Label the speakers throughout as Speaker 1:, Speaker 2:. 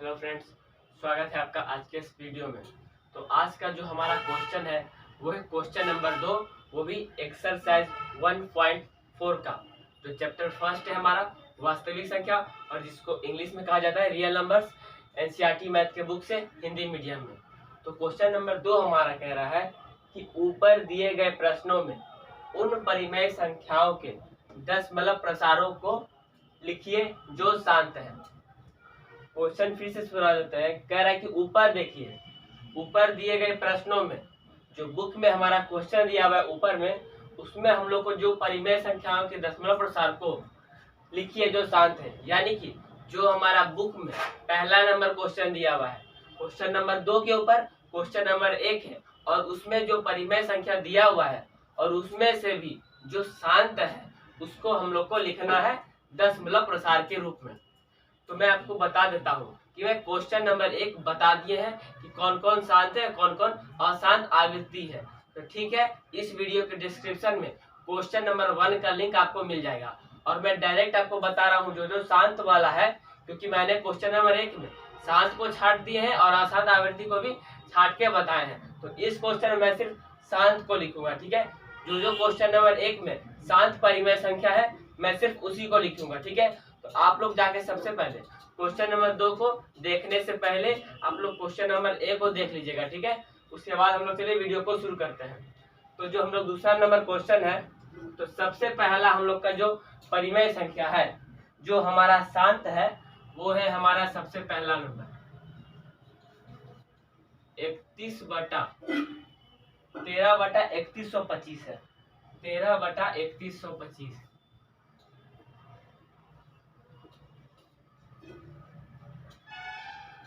Speaker 1: Hello friends, स्वागत है आपका आज के इस वीडियो में। तो आज का जो हमारा क्वेश्चन है वो है क्वेश्चन नंबर 2, वो भी एक्सरसाइज 1.4 का, जो चैप्टर फर्स्ट है हमारा वास्तविक संख्या, और जिसको इंग्लिश में कहा जाता है रियल नंबर्स, एनसीईआरटी मैथ के बुक से हिंदी मीडियम में। तो क्वेश्चन नंबर 2 हमारा कह रहा है कि ऊपर दिए गए प्रश्नों में उन परिमेय संख्याओं के दशमलव प्रसारों को लिखिए जो शांत है। क्वेश्चन फिर से सुना देते हैं। कह रहा है कि ऊपर देखिए, ऊपर दिए गए प्रश्नों में जो बुक में हमारा क्वेश्चन दिया हुआ है ऊपर में, उसमें हम लोग को जो परिमेय संख्याओं के दशमलव प्रसार को लिखिए जो शांत है, यानी कि जो हमारा बुक में पहला नंबर क्वेश्चन दिया हुआ है, क्वेश्चन नंबर 2 के ऊपर क्वेश्चन नंबर 1 है, और उसमें जो परिमेय संख्या दिया हुआ है और उसमें से भी जो शांत है उसको हम लोग को लिखना है दशमलव प्रसार के रूप में। तो मैं आपको बता देता हूँ कि मैं क्वेश्चन नंबर 1 बता दिए हैं कि कौन कौन शांत है, कौन कौन अशांत आवृत्ति है। तो ठीक है, इस वीडियो के डिस्क्रिप्शन में क्वेश्चन नंबर 1 का लिंक आपको मिल जाएगा, और मैं डायरेक्ट आपको बता रहा हूँ जो जो शांत वाला है, क्योंकि मैंने क्वेश्चन नंबर 1 में शांत को छाट दिए हैं और अशांत आवृत्ति को भी छाट के बताए हैं। तो इस क्वेश्चन में मैं सिर्फ शांत को लिखूंगा। ठीक है, जो जो क्वेश्चन नंबर 1 में शांत परिमेय संख्या है मैं सिर्फ उसी को लिखूंगा। ठीक है, तो आप लोग जाके सबसे पहले क्वेश्चन नंबर 2 को देखने से पहले आप लोग क्वेश्चन नंबर 1 को देख लीजिएगा। ठीक है, उसके बाद हम लोग चलिए वीडियो को शुरू करते हैं। तो जो हम लोग दूसरा नंबर क्वेश्चन है, तो सबसे पहला हम लोग का जो परिमेय संख्या है जो हमारा शांत है वो है हमारा सबसे पहला नंबर 13/3125 है। 13/3125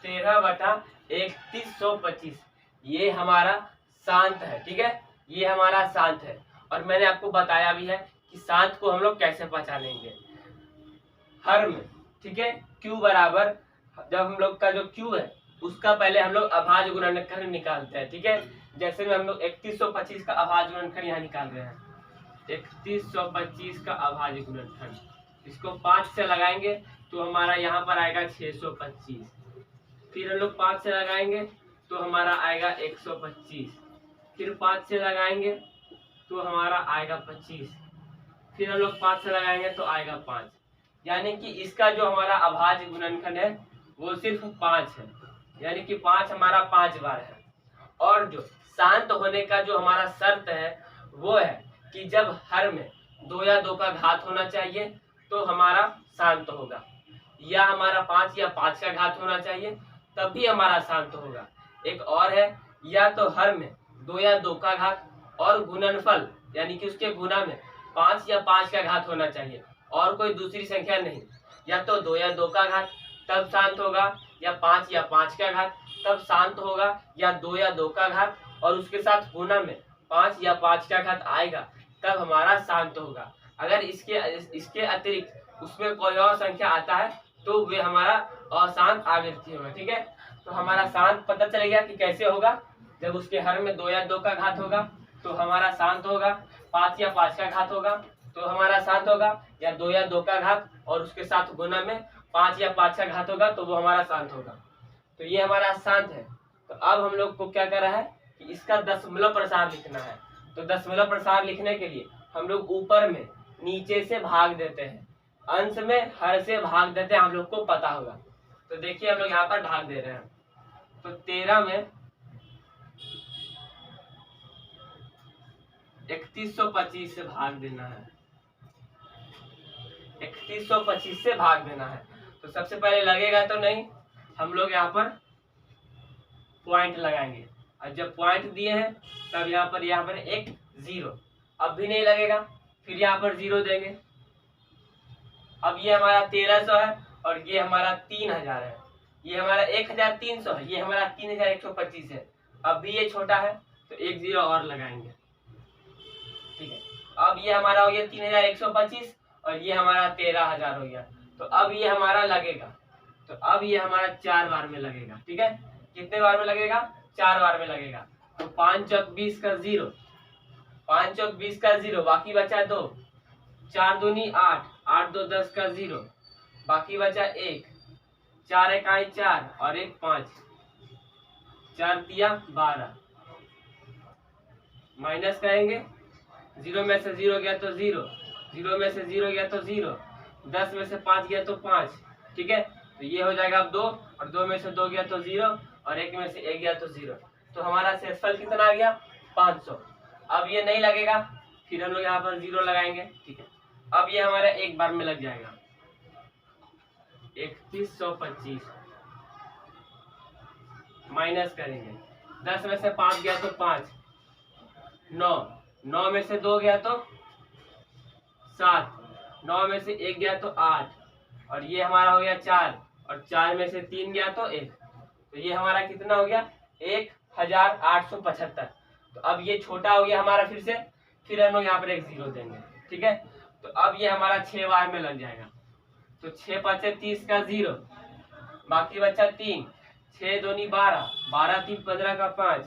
Speaker 1: 13/3125 ये हमारा शांत है। ठीक है, ये हमारा शांत है, और मैंने आपको बताया भी है कि शांत को हम लोग कैसे पहचानेंगे। हर में, ठीक है, Q बराबर, जब हम लोग का जो Q है उसका पहले हम लोग अभाज्य गुणनखंड निकालते हैं। ठीक है, जैसे में हम लोग 3125 का अभाज्य गुणनखंड यहाँ निकाल रहे हैं। 3125 का अभाज्य गुणनखंड, इसको 5 से लगाएंगे तो हमारा यहाँ पर आएगा 625, फिर हम लोग 5 से लगाएंगे तो हमारा आएगा 125, फिर 5 से लगाएंगे तो हमारा आएगा 25, फिर हम लोग 5 से लगाएंगे तो आएगा 5। यानी कि इसका जो हमारा अभाज्य गुणनखंड है वो सिर्फ 5 है, यानी कि 5 हमारा 5 बार है। और जो शांत होने का जो हमारा शर्त है वो है कि जब हर में 2 या 2 का घात होना चाहिए तो हमारा शांत होगा, या हमारा 5 या 5 का घात होना चाहिए तब भी हमारा शांत होगा। एक और है, या तो हर में 2 या 2 का घात और गुणनफल यानी कि उसके गुना में 5 या 5 का घात होना चाहिए और कोई दूसरी संख्या नहीं। या तो 2 या 2 का घात तब शांत होगा, या 5 या 5 का घात तब शांत होगा, या 2 या 2 का घात और उसके साथ गुना में 5 या 5 का घात आएगा तब हमारा शांत होगा। अगर इसके अतिरिक्त उसमें कोई और संख्या आता है तो वे हमारा अशांत आवृत्ति होगा। ठीक है, तो हमारा शांत पता चलेगा कि कैसे होगा। जब उसके हर में 2 या 2 का घात होगा तो हमारा शांत होगा, 5 या 5 का घात होगा तो हमारा शांत होगा, या 2 या 2 का घात और उसके साथ गुना में 5 या 5 का घात होगा तो वो हमारा शांत होगा। तो ये हमारा शांत है। तो अब हम लोग को क्या करना है कि इसका दशमलव प्रसार लिखना है। तो दशमलव प्रसार लिखने के लिए हम लोग ऊपर में नीचे से भाग देते हैं, अंश में हर से भाग देते हैं, हम लोग को पता होगा। तो देखिए हम लोग यहाँ पर भाग दे रहे हैं, तो 13 में 3125 से भाग देना है, 3125 से भाग देना है। तो सबसे पहले लगेगा तो नहीं, हम लोग यहाँ पर पॉइंट लगाएंगे, और जब पॉइंट दिए हैं तब यहाँ पर एक 0, अब भी नहीं लगेगा, फिर यहाँ पर 0 देंगे। अब ये हमारा 1300 है और ये हमारा 3000 है, ये हमारा 1300 है, ये हमारा 3125 है। अब भी ये छोटा है तो एक 0 और लगाएंगे। ठीक है, अब ये हमारा हो गया 3125 और ये हमारा 13000 हो गया। तो अब ये हमारा लगेगा, तो अब ये हमारा 4 बार में लगेगा। ठीक है, कितने बार में लगेगा? 4 बार में लगेगा। तो 5 चौक 20 का 0, 5 चौक 20 का 0, बाकी बचा 2, 4 दूनी 8, 8 2 10 का 0, बाकी बचा 1, 4 इकाई 4 और 1 5, 4 दिया 12, माइनस करेंगे, 0 में से 0 गया तो 0, 0 में से 0 गया तो 0, 10 में से 5 गया तो 5, ठीक है। तो ये हो जाएगा अब 2, और 2 में से 2 गया तो 0, और 1 में से 1 गया तो 0। तो हमारा शेषफल कितना आ गया 500। अब ये नहीं लगेगा, फिर हम लोग यहाँ पर 0 लगाएंगे, ठीक है। अब ये हमारा एक बार में लग जाएगा 3125, माइनस करेंगे, 10 में से 5 गया तो 5, 9, 9 में से 2 गया तो 7, 9 में से 1 गया तो 8, और ये हमारा हो गया 4, और 4 में से 3 गया तो 1। तो ये हमारा कितना हो गया 1875। तो अब ये छोटा हो गया हमारा, फिर हम लोग यहाँ पर एक 0 देंगे, ठीक है। तो अब ये हमारा 6 बार में लग जाएगा। तो 6 5 30 का 0, बाकी बचा 3, 6 दूनी 12, 12 3 15 का 5,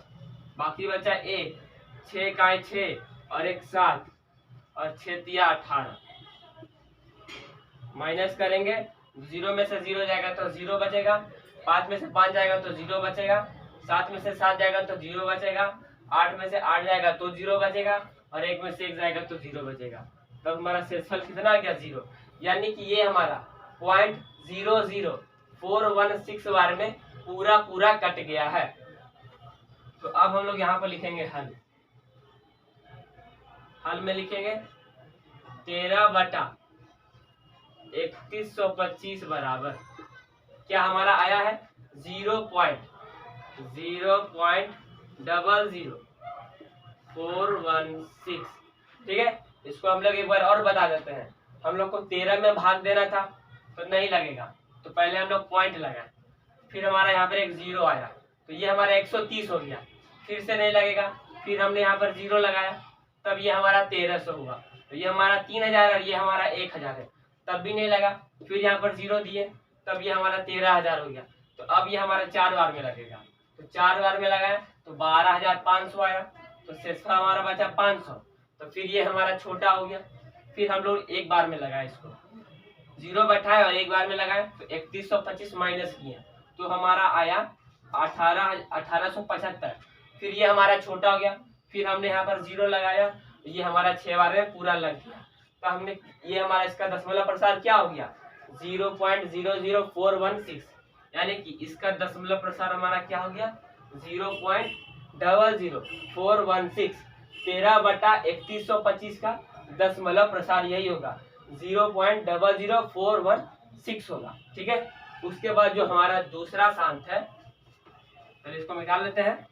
Speaker 1: बाकी बचा 1, 6 का 6 और 1 7, और 6 दिया 18, माइनस करेंगे, 0 में से 0 जाएगा तो 0 बचेगा, 5 में से 5 जाएगा तो 0 बचेगा, 7 में से 7 जाएगा तो 0 बचेगा, 8 में से 8 जाएगा तो 0 बचेगा, और 1 में से 1 जाएगा तो 0 बचेगा। तब हमारा शेषफल कितना आ गया 0, यानी कि ये हमारा 0.00416 बार में पूरा कट गया है। तो अब हम लोग यहाँ पर लिखेंगे हल में लिखेंगे 13/3125 बराबर क्या हमारा आया है 0.00416, ठीक है। इसको हम लोग एक बार और बता देते हैं। हम लोग को 13 में भाग देना था तो नहीं लगेगा, तो पहले हम लोग पॉइंट लगाए, फिर हमारा यहाँ पर एक 0 आया, तो ये हमारा 130 हो गया, फिर से नहीं लगेगा, फिर हमने यहाँ पर 0 लगाया, तब ये हमारा 1300 हुआ। तो ये हमारा 3000 और ये हमारा 1000 है, तब भी नहीं लगा, फिर यहाँ पर 0 दिए, तब ये हमारा 13000 हो गया। तो अब ये हमारा 4 बार में लगेगा, तो 4 बार में लगाए तो 12500 आया, तो शेषफल हमारा बचा 500। तो फिर ये हमारा छोटा हो गया, फिर हम लोग एक बार में लगाए, इसको 0 बैठाए और एक बार में लगाए, तो 3125 माइनस किए तो हमारा आया 1875। फिर ये हमारा छोटा हो गया, फिर हमने यहाँ पर 0 लगाया, ये हमारा 6 बार में पूरा लग गया। तो हमने ये हमारा इसका दशमलव प्रसार क्या हो गया 0.00416, यानी कि इसका दशमलव प्रसार हमारा क्या हो गया 0.00416। 13/3125 का दशमलव प्रसार यही होगा 0.00416 होगा, ठीक है। उसके बाद जो हमारा दूसरा शांत है, तो इसको निकाल लेते हैं।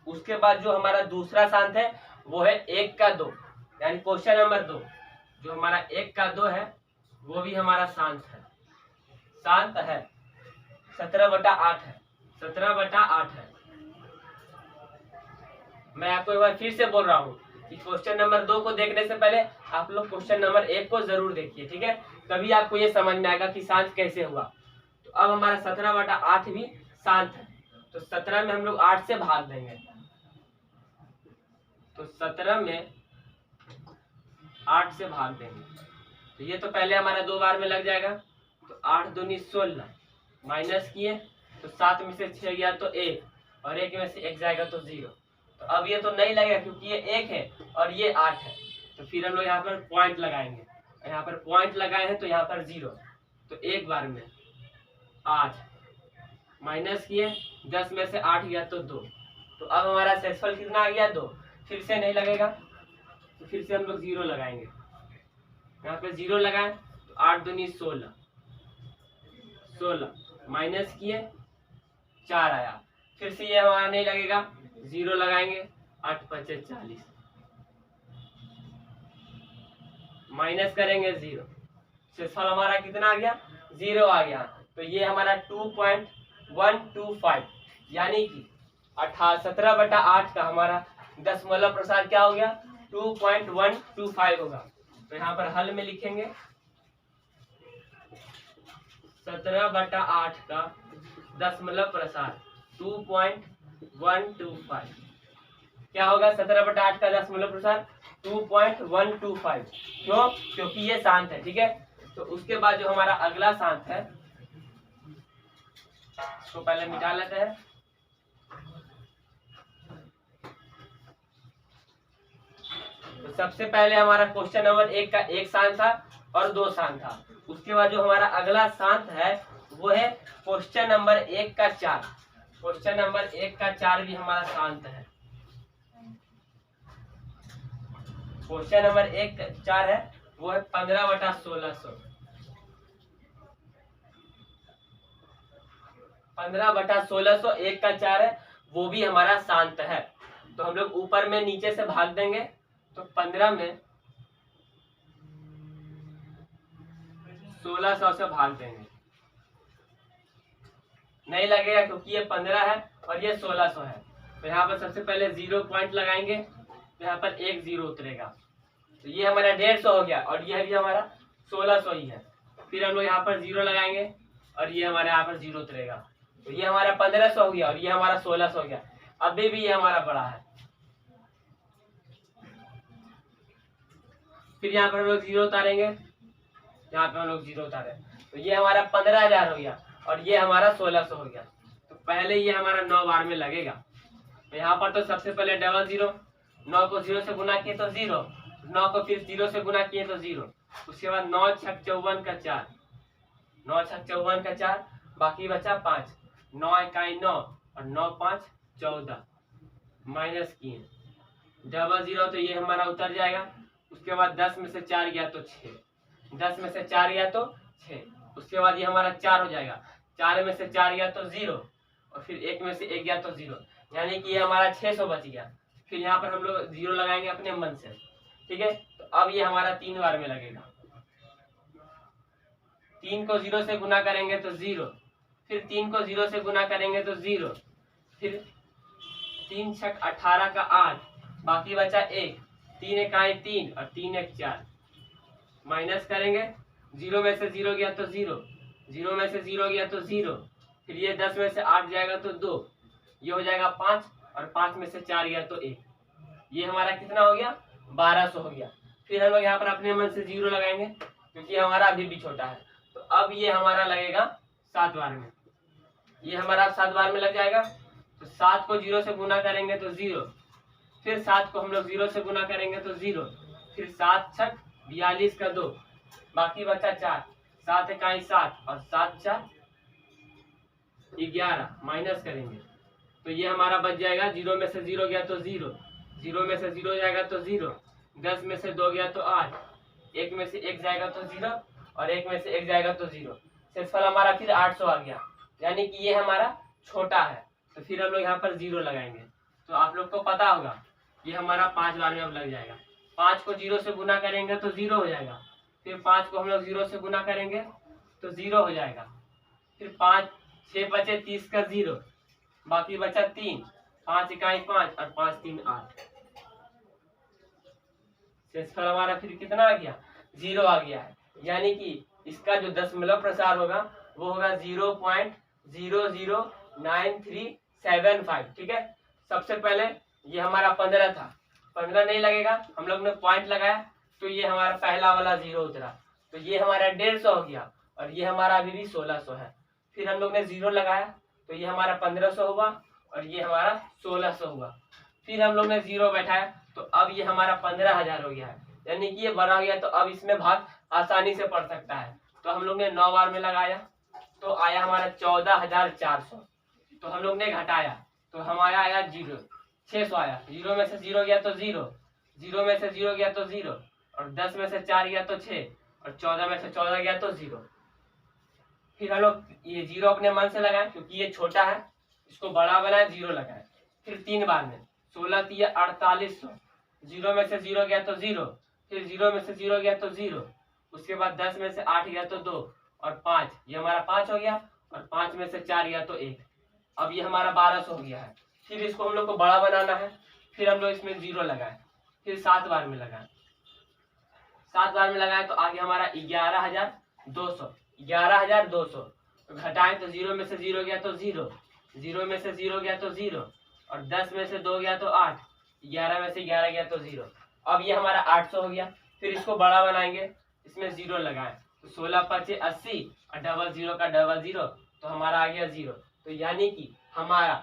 Speaker 1: उसके बाद जो हमारा दूसरा शांत है वो है 1 का 2, यानी क्वेश्चन नंबर 2। जो हमारा 1 का 2 है वो भी हमारा शांत है 17/8 है, 17/8 है। मैं आपको एक बार फिर से बोल रहा हूँ कि क्वेश्चन नंबर 2 को देखने से पहले आप लोग क्वेश्चन नंबर 1 को जरूर देखिए, ठीक है, तभी आपको ये समझ में आएगा कि शांत कैसे हुआ। तो अब हमारा 17/8 भी शांत है, तो 17 में हम लोग 8 से भाग देंगे, तो 17 में 8 से भाग देंगे, तो ये तो पहले हमारा 2 बार में लग जाएगा। तो 8 दूनी 16, माइनस किए तो 7 में से 6 गया तो 1, और 1 में से 1 जाएगा तो 0। तो अब ये तो नहीं लगेगा क्योंकि ये 1 है और ये 8 है, तो फिर हम लोग यहाँ पर पॉइंट लगाएंगे, यहाँ पर पॉइंट लगाए हैं तो यहाँ पर 0, तो एक बार में 8, माइनस किए 10 में से 8 गया तो 2। तो अब हमारा शेषफल कितना आ गया 2, फिर से नहीं लगेगा, तो फिर से हम लोग 0 लगाएंगे, यहाँ पे 0 लगाए तो 8 दूनी 16, 16 माइनस किए 4 आया, फिर से ये हमारा नहीं लगेगा, 0 लगाएंगे, 8 5 40, माइनस करेंगे 0, शेषफल हमारा कितना आ गया 0 आ गया। तो ये हमारा 2.125, यानी कि 17/8 का हमारा दशमलव प्रसार क्या हो गया 2.125 होगा। तो यहाँ पर हल में लिखेंगे 17/8 का दशमलव प्रसार 2.125। क्या होगा 17/8 का दशमलव प्रसार 2.125। क्यों? क्योंकि ये शांत है। ठीक है, तो उसके बाद जो हमारा अगला शांत है उसको पहले मिटा लेते हैं। तो सबसे पहले हमारा क्वेश्चन नंबर 1 का एक शांत था और 2 शांत था। उसके बाद जो हमारा अगला शांत है वो है क्वेश्चन नंबर 1 का 4। क्वेश्चन नंबर 1 का 4 भी हमारा शांत है। क्वेश्चन नंबर 1 का 4 है वो है 15/1600। 15/1600 1 का 4 है, वो भी हमारा शांत है। तो हम लोग ऊपर में नीचे से भाग देंगे, तो 15 में 1600 से भाग देंगे, नहीं लगेगा क्योंकि ये 15 है और ये 1600 है। तो यहाँ पर सबसे पहले 0 पॉइंट लगाएंगे, तो यहाँ पर एक 0 उतरेगा। तो ये हमारा 150 हो गया और यह भी हमारा 1600 ही है। फिर हम लोग यहाँ पर 0 लगाएंगे और ये हमारे यहाँ पर 0 उतरेगा। तो ये हमारा 1500 हो गया और ये हमारा 1600 हो गया। अभी भी ये हमारा बड़ा है। फिर यहाँ पर हम लोग 0 उतारेंगे, यहाँ पे हम लोग 0 उतारे, तो ये हमारा 15,000 हो गया और ये हमारा 1600 हो गया। तो पहले ये हमारा 9 बार में लगेगा। तो यहाँ पर तो सबसे पहले डबल 0, 9 को 0 से गुना किए तो 0, 9 को फिर 0 से गुना किए तो 0। उसके बाद 9 छक 54 का 4, 9 छक 54 का 4, बाकी बचा 5, 9 इकाई 9 और 9 5 14, माइनस किए डबल 0, तो ये हमारा उतर जाएगा। उसके बाद 10 में से 4 गया तो 6, 10 में से 4 गया तो 6। उसके बाद ये हमारा 4 हो जाएगा, 4 में से 4 गया तो 0 और फिर 1 में से 1 गया तो 0, यानी कि ये हमारा 600 बच गया। फिर यहाँ पर हम लोग 0 लगाएंगे अपने मन से। ठीक है, तो अब ये हमारा 3 बार में लगेगा। 3 को 0 से गुना करेंगे तो 0, फिर 3 को 0 से गुना करेंगे तो 0, फिर 3 छक 18 का 8, बाकी बचा 1, 3 इकाई 3 और 3 एक 4, माइनस करेंगे। 0 में से 0 गया तो 0, 0 में से 0 गया तो 0, फिर ये 10 में से 8 जाएगा तो 2, ये हो जाएगा 5 और 5 में से 4 गया तो 1। ये हमारा कितना हो गया? 1200 हो गया। फिर हम लोग यहाँ पर अपने मन से 0 लगाएंगे क्योंकि हमारा अभी भी छोटा है। तो अब ये हमारा लगेगा 7 बार में। ये हमारा 7 बार में लग जाएगा। तो 7 को 0 से गुना करेंगे तो 0, फिर 7 को हम लोग 0 से गुना करेंगे तो 0, फिर 7 छक 42 का 2, बाकी बचा 4, 7 इकाई 7 और 7 4 11, माइनस करेंगे तो ये हमारा बच जाएगा। 0 में से 0 गया तो 0, 0 में से 0 जाएगा तो 0, 10 में से 2 गया तो 8, 1 में से 1 जाएगा तो 0 और 1 में से 1 जाएगा तो 0। शेषफल हमारा फिर 800 आ गया, यानी कि ये हमारा छोटा है। तो फिर हम लोग यहाँ पर 0 लगाएंगे। तो आप लोग को पता होगा ये हमारा 5 बार में अब लग जाएगा। 5 को 0 से गुना करेंगे तो 0 हो जाएगा, फिर 5 को हम लोग 0 से गुना करेंगे तो 0 हो जाएगा, फिर 5 6 बचे 30 का 0, बाकी बचा 3, 5 इकाई 5 और 5 3 8। शेषफल हमारा फिर कितना आ गया? 0 आ गया है, यानी कि इसका जो दशमलव प्रसार होगा वो होगा 0.009375। ठीक है, सबसे पहले ये हमारा 15 था, 15 नहीं लगेगा, हम लोग ने पॉइंट लगाया तो ये हमारा पहला वाला 0 उतरा, तो ये हमारा 150 हो गया और ये हमारा अभी भी 1600 है। फिर हम लोग ने 0 लगाया तो ये हमारा 1500 हुआ और ये हमारा 1600 हुआ। फिर हम लोग ने 0 बैठाया तो अब ये हमारा 15,000 हो गया है, यानी कि ये बड़ा हो गया। तो अब इसमें भाग आसानी से पड़ सकता है। तो हम लोग ने 9 बार में लगाया तो आया हमारा 14,400। तो हम लोग ने घटाया तो हमारा आया 0, 600 आया। 0 में से 0 गया तो 0, 0 में से 0 गया तो 0 और 10 में से 4 गया तो 6 और 14 में से 14 गया तो 0। फिर हम लोग ये 0 अपने मन से लगाए क्योंकि ये छोटा है, इसको बड़ा बनाए, 0 लगाए। फिर 3 बार में 16 3 4800, 0 में से 0 गया तो 0, फिर 0 में से 0 गया तो 0, उसके बाद 10 में से 8 गया तो 2 और 5, ये हमारा 5 हो गया और 5 में से 4 गया तो 1। अब ये हमारा 1200 हो गया है। फिर इसको हम लोग को बड़ा बनाना है, फिर हम लोग इसमें 0 लगाए, फिर 7 बार में लगाए। 7 बार में लगाए तो आगे हमारा 11,200, 11,200। घटाएं तो 0 में से 0 गया तो 0, 0 में से 0 गया तो 0, और 10 में से 2 गया तो 8, 11 में से 11 गया तो 0। अब ये हमारा 800 हो गया। फिर इसको बड़ा बनाएंगे, इसमें 0 लगाएं तो 16 5 80 और डबल 0 का डबल 0, तो हमारा आ गया 0। तो यानी कि हमारा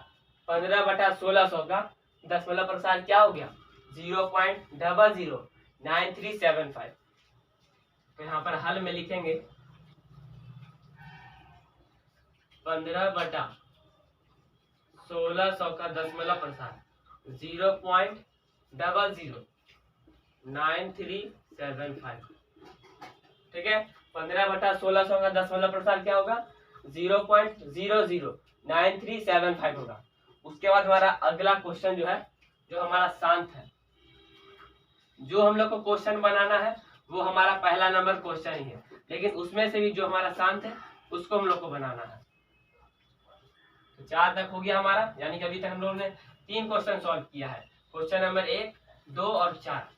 Speaker 1: 15/1600 का दशमलव प्रसार क्या हो गया? 0.009375। तो यहाँ पर हल में लिखेंगे 15/1600 का दशमलव प्रसार 0.009375। ठीक है, 15/1600 का दशमलव प्रसार क्या होगा? 0.009375 होगा। उसके बाद हमारा अगला क्वेश्चन जो है, जो हमारा शांत है, जो हम लोग को क्वेश्चन बनाना है वो हमारा पहला नंबर क्वेश्चन ही है, लेकिन उसमें से भी जो हमारा शांत है उसको हम लोग को बनाना है। तो 4 तक हो गया हमारा, यानी कि अभी तक हम लोगों ने 3 क्वेश्चन सॉल्व किया है। क्वेश्चन नंबर 1, 2 और 4,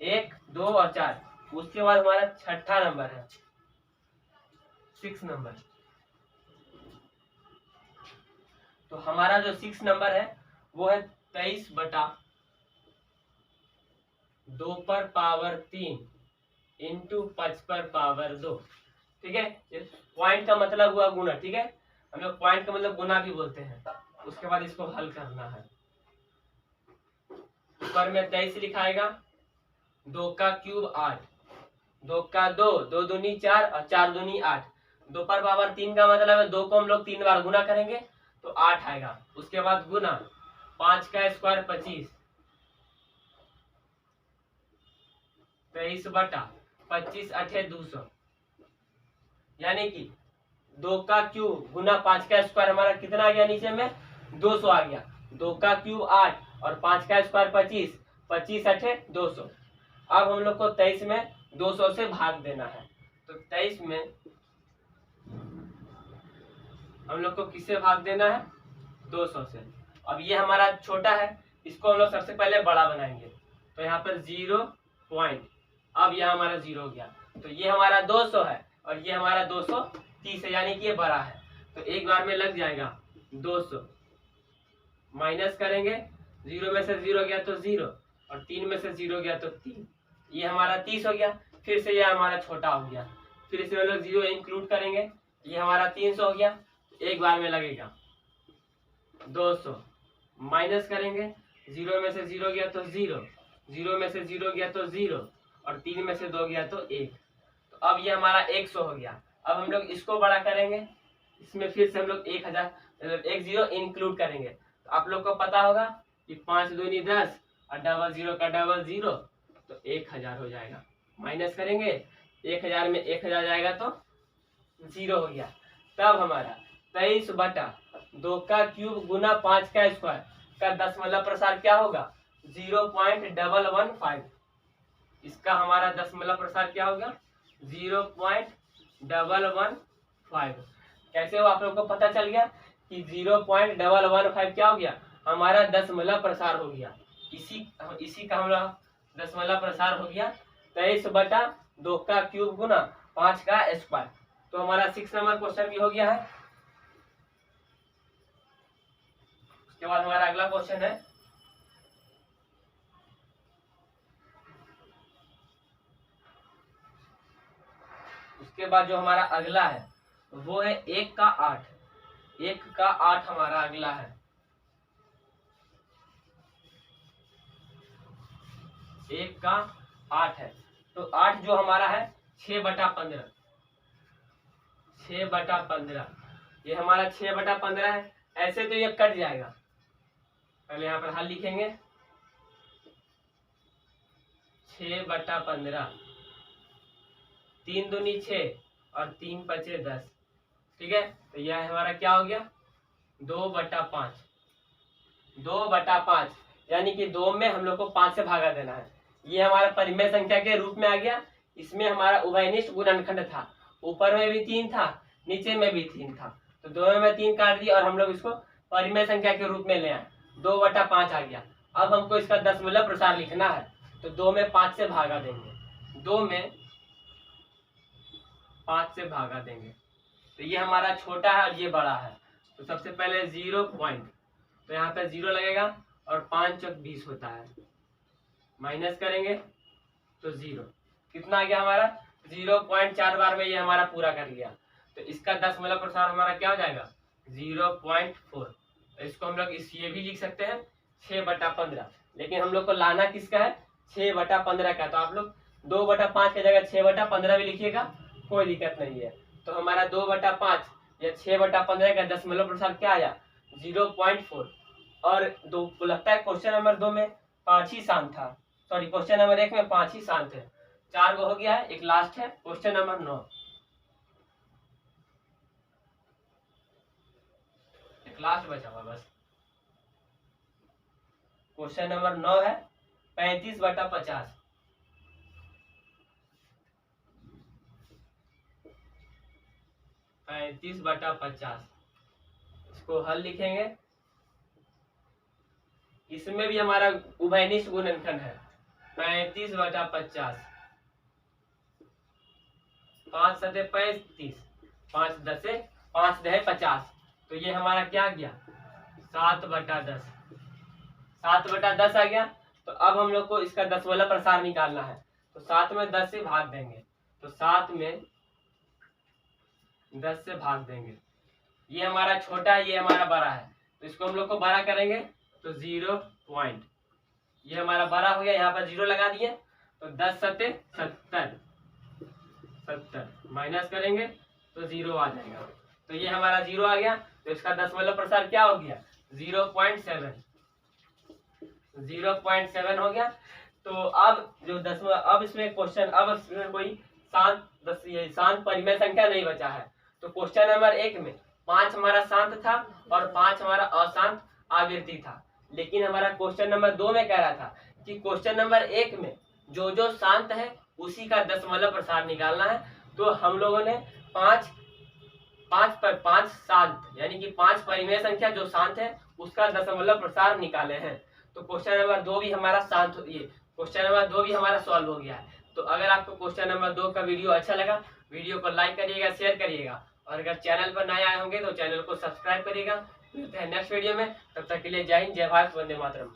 Speaker 1: 1, 2 और 4। उसके बाद हमारा छठा नंबर है, 6 नंबर। तो हमारा जो 6 नंबर है वो है 23/2^3 इंटू 5/2। ठीक है, पॉइंट का मतलब हुआ गुना। ठीक है, हम लोग पॉइंट का मतलब गुना भी बोलते हैं। उसके बाद इसको हल करना है। ऊपर में 23 लिखाएगा, 2 का क्यूब 8, 2 का 2, 2 दूनी 4 और 4 दूनी 8। 2/3 का मतलब है 2 को हम लोग 3 बार गुना करेंगे तो 8 आएगा। उसके बाद गुना 5 का स्क्वायर 25, 23/25 8 200, यानी कि 2 का क्यूब गुना 5 का स्क्वायर हमारा कितना आ गया? नीचे में 200 आ गया। 2 का क्यूब 8 और 5 का स्क्वायर 25, 25 8 200। अब हम लोग को 23 में 200 से भाग देना है। तो 23 में हम लोग को किससे भाग देना है? 200 से। अब ये हमारा छोटा है, इसको हम लोग सबसे पहले बड़ा बनाएंगे। तो यहाँ पर 0 पॉइंट, अब यह हमारा 0 हो गया। तो ये हमारा 200 है और ये हमारा 230 है, यानी कि ये बड़ा है। तो एक बार में लग जाएगा 200, माइनस करेंगे, 0 में से 0 गया तो 0 और 3 में से 0 गया तो 3, ये हमारा 30 हो गया। फिर से ये हमारा छोटा हो गया, फिर इसमें लोग 0 इंक्लूड करेंगे, ये हमारा 300 हो गया। एक बार में लगेगा 200, माइनस करेंगे, 0 में से 0 गया तो 0, 0 में से 0 गया तो 0 और 3 में से 2 गया तो 1। तो अब ये हमारा 100 हो गया। अब हम लोग इसको बड़ा करेंगे, इसमें फिर से हम लोग 1000 एक 0 इंक्लूड करेंगे। तो आप लोग को पता होगा कि 5 दूनी 10 और डबल 0 का डबल 0, तो 1000 हो जाएगा। माइनस करेंगे, 1000 में 1000 जाएगा तो 0 हो गया। तब हमारा 23/2 का क्यूब गुना 5 का स्क्वायर का दशमलव प्रसार क्या होगा? 0.115। इसका हमारा दशमलव प्रसार क्या होगा? 0.115। कैसे हो आप लोग को पता चल गया कि 0.115 क्या हो गया? हमारा दशमलव प्रसार हो गया। इसी का हमारा दशमलव प्रसार हो गया 23/2 का क्यूब गुना 5 का स्क्वायर। तो हमारा 6 नंबर क्वेश्चन भी हो गया है। उसके बाद हमारा अगला क्वेश्चन है, उसके बाद जो हमारा अगला है वो है 1 का 8। 1 का 8 हमारा अगला है। 1 का 8 है। तो 8 जो हमारा है 6/15, 6/15, ये हमारा 6/15 है। ऐसे तो ये कट जाएगा, पहले यहाँ पर हल लिखेंगे, 6/15, 3 दूनी 6 और 3 5 10। ठीक है, तो यह हमारा क्या हो गया? 2/5, 2/5, यानी कि 2 में हम लोग को 5 से भागा देना है। ये हमारा परिमेय संख्या के रूप में आ गया। इसमें हमारा उभयनिष्ठ गुणनखंड था, ऊपर में भी 3 था, नीचे में भी 3 था, तो दोनों में 3 काट दिया और हम लोग इसको परिमेय संख्या के रूप में ले आए, 2/5 आ गया। अब हमको इसका दशमलव प्रसार लिखना है, तो 2 में 5 से भागा देंगे, 2 में 5 से भागा देंगे। तो ये हमारा छोटा है और ये बड़ा है। तो सबसे पहले 0 पॉइंट, तो यहाँ पे 0 लगेगा और 5 चौक 20 होता है, माइनस करेंगे तो 0, कितना आ गया हमारा 0.4 बार में ये हमारा पूरा कर लिया। तो इसका दशमलव प्रसार हमारा क्या हो जाएगा 0.4। तो इसको हम लोग ये भी लिख सकते हैं 6/15, लेकिन हम लोग को लाना किसका है 6/15 का। तो आप लोग 2/5 की जगह 6/15 भी लिखिएगा, कोई दिक्कत नहीं है। तो हमारा 2/5 या 6/15 का दशमलव प्रसार क्या आया 0.4। और दो लगता है क्वेश्चन नंबर 2 में 5 ही शांत था, सॉरी क्वेश्चन नंबर 1 में 5 ही शांत है, 4 गो हो गया है, एक लास्ट है क्वेश्चन नंबर 9, एक लास्ट बचा हुआ बस। क्वेश्चन नंबर 9 है 35/50। 35/50 इसको हल लिखेंगे। इसमें भी हमारा उभयनिष्ठ गुणनखंड है 35/50, 5 सते 35, 5 दसे 5 दहे 50, तो ये हमारा क्या गया 7/10, 7/10 आ गया। तो अब हम लोग को इसका दशमलव प्रसार निकालना है, तो 7 में 10 से भाग देंगे, तो 7 में 10 से भाग देंगे। ये हमारा छोटा है, ये हमारा बड़ा है, तो इसको हम लोग को बड़ा करेंगे तो 0 पॉइंट, ये हमारा बड़ा हो गया, यहाँ पर 0 लगा दिए, तो 10 सते 70, 70 माइनस करेंगे तो 0 आ जाएगा। तो ये हमारा 0 आ गया, तो इसका दशमलव प्रसार क्या हो गया 0.7, 0.7 हो गया। तो अब जो अब इसमें क्वेश्चन, अब इसमें कोई शांत परिमेय संख्या नहीं बचा है। तो क्वेश्चन नंबर 1 में 5 हमारा शांत था और 5 हमारा अशांत आवृत्ति था, लेकिन हमारा क्वेश्चन नंबर 2 में कह रहा था कि क्वेश्चन नंबर 1 में जो जो शांत है उसी का दशमलव प्रसार निकालना है। तो हम लोगों ने 5 शांत यानी कि 5 परिमेय संख्या जो शांत है उसका दशमलव प्रसार निकाले हैं। तो क्वेश्चन नंबर 2 भी हमारा क्वेश्चन नंबर 2 भी हमारा सॉल्व हो गया है। तो अगर आपको क्वेश्चन नंबर 2 का वीडियो अच्छा लगा, वीडियो को लाइक करिएगा, शेयर करिएगा, और अगर चैनल पर नए आए होंगे तो चैनल को सब्सक्राइब करिएगा। मिलते हैं नेक्स्ट वीडियो में, तब तक के लिए जय हिंद, जय भारत, वंदे मातरम।